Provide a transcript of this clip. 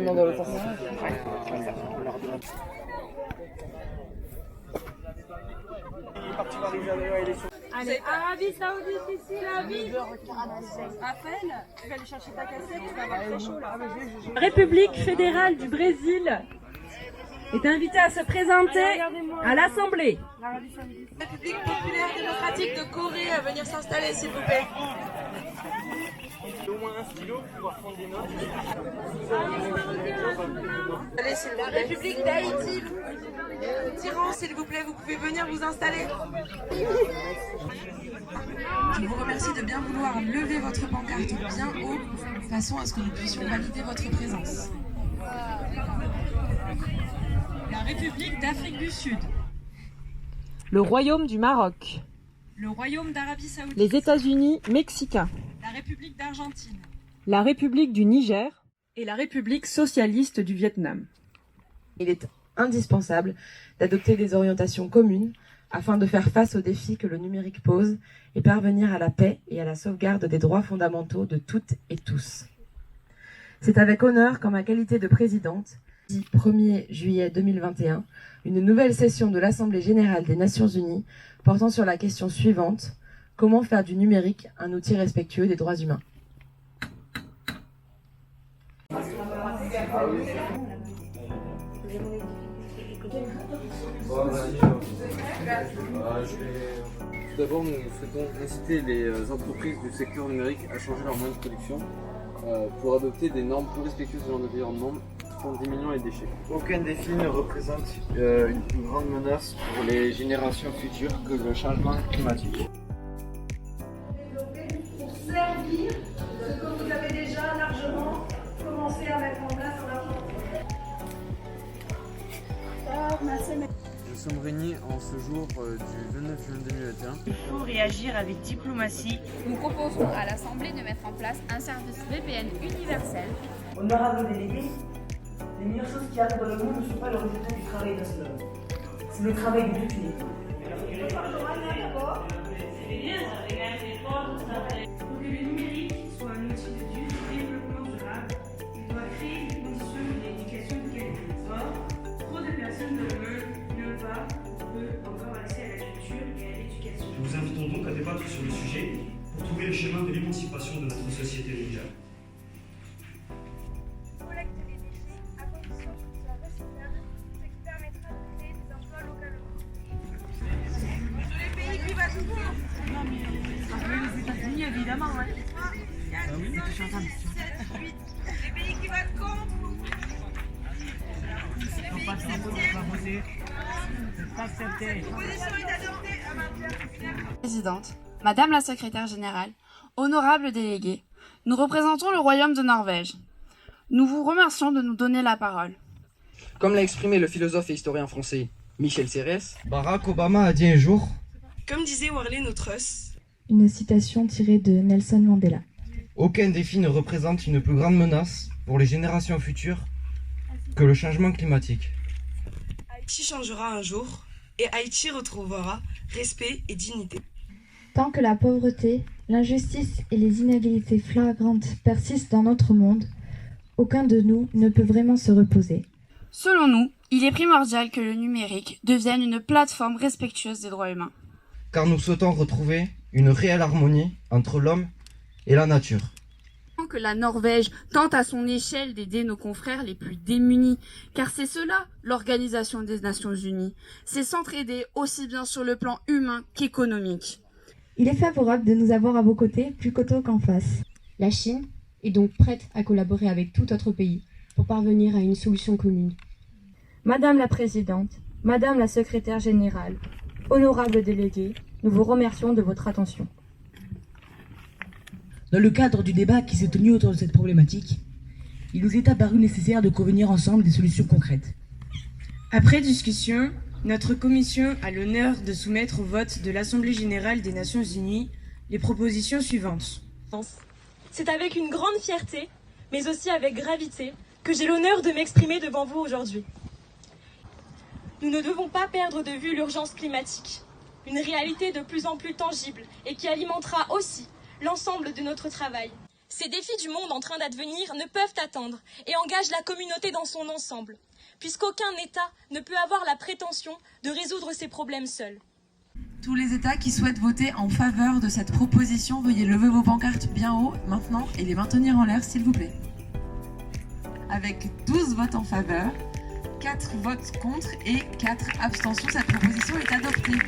Non, dans le sens. Allez, Arabie Saoudite ici, la ville. Appelle, tu vas aller chercher ta cassette, tu vas avoir très chaud là. La République fédérale du Brésil est invitée à se présenter à l'Assemblée. République populaire démocratique de Corée à venir s'installer, s'il vous plaît. Au moins un stylo pour pouvoir prendre des notes. Allez, s'il vous plaît. République d'Haïti. Tyran, s'il vous plaît, vous pouvez venir vous installer. Je vous remercie de bien vouloir lever votre pancarte bien haut, de façon à ce que nous puissions valider votre présence. La République d'Afrique du Sud. Le Royaume du Maroc. Le Royaume d'Arabie Saoudite. Les États-Unis mexicains. La République d'Argentine. La République du Niger. Et la République socialiste du Vietnam. Il est indispensable d'adopter des orientations communes afin de faire face aux défis que le numérique pose et parvenir à la paix et à la sauvegarde des droits fondamentaux de toutes et tous. C'est avec honneur qu'en ma qualité de présidente, le 1er juillet 2021, une nouvelle session de l'Assemblée générale des Nations unies portant sur la question suivante: comment faire du numérique un outil respectueux des droits humains? Tout d'abord, nous souhaitons inciter les entreprises du secteur numérique à changer leurs moyens de production pour adopter des normes plus respectueuses de l'environnement tout en diminuant les déchets. Aucun défi ne représente une plus grande menace pour les générations futures que le changement climatique. Pour servir ce que vous avez déjà largement commencé à mettre en place en Argentine. Nous sommes réunis en ce jour du 29 juin 2021. Il faut réagir avec diplomatie. Nous proposons à l'Assemblée de mettre en place un service VPN universel. Honorables délégués, les meilleures choses qui arrivent dans le monde ne sont pas le résultat du travail d'un seul homme. C'est le travail de toute une équipe. Pour que le numérique soit un outil de développement durable, il doit créer des conditions d'éducation de qualité. Or, trop de personnes dans le monde n'ont pas ou peu encore accès à la culture et à l'éducation. Nous vous invitons donc à débattre sur le sujet pour trouver le chemin de l'émancipation de notre société mondiale. Collecte les déchets à condition qu'ils soient recyclables, ce qui permettra de créer des emplois localement. Les pays qui va tout voir. Les États-Unis, évidemment. Ouais. 4, 5, 6, 7, 8. Les pays qui votent contre. Présidente, Madame la secrétaire générale, honorables délégués, nous représentons le Royaume de Norvège. Nous vous remercions de nous donner la parole. Comme l'a exprimé le philosophe et historien français Michel Serres, Barack Obama a dit un jour, Comme disait Warley Notrus, une citation tirée de Nelson Mandela. aucun défi ne représente une plus grande menace pour les générations futures que le changement climatique. Haïti changera un jour et Haïti retrouvera respect et dignité. Tant que la pauvreté, l'injustice et les inégalités flagrantes persistent dans notre monde, aucun de nous ne peut vraiment se reposer. Selon nous, il est primordial que le numérique devienne une plateforme respectueuse des droits humains. Car nous souhaitons retrouver une réelle harmonie entre l'homme et la nature. Que la Norvège tente à son échelle d'aider nos confrères les plus démunis, car c'est cela l'Organisation des Nations Unies, c'est s'entraider aussi bien sur le plan humain qu'économique. Il est favorable de nous avoir à vos côtés plutôt qu'en face. La Chine est donc prête à collaborer avec tout autre pays pour parvenir à une solution commune. Madame la Présidente, Madame la Secrétaire Générale, honorables délégués, nous vous remercions de votre attention. Dans le cadre du débat qui s'est tenu autour de cette problématique, il nous est apparu nécessaire de convenir ensemble des solutions concrètes. Après discussion, notre commission a l'honneur de soumettre au vote de l'Assemblée générale des Nations unies les propositions suivantes. C'est avec une grande fierté, mais aussi avec gravité, que j'ai l'honneur de m'exprimer devant vous aujourd'hui. Nous ne devons pas perdre de vue l'urgence climatique, une réalité de plus en plus tangible et qui alimentera aussi l'ensemble de notre travail. Ces défis du monde en train d'advenir ne peuvent attendre et engagent la communauté dans son ensemble, puisqu'aucun État ne peut avoir la prétention de résoudre ces problèmes seul. Tous les États qui souhaitent voter en faveur de cette proposition, veuillez lever vos pancartes bien haut maintenant et les maintenir en l'air s'il vous plaît. Avec 12 votes en faveur, 4 votes contre et 4 abstentions, cette proposition est adoptée.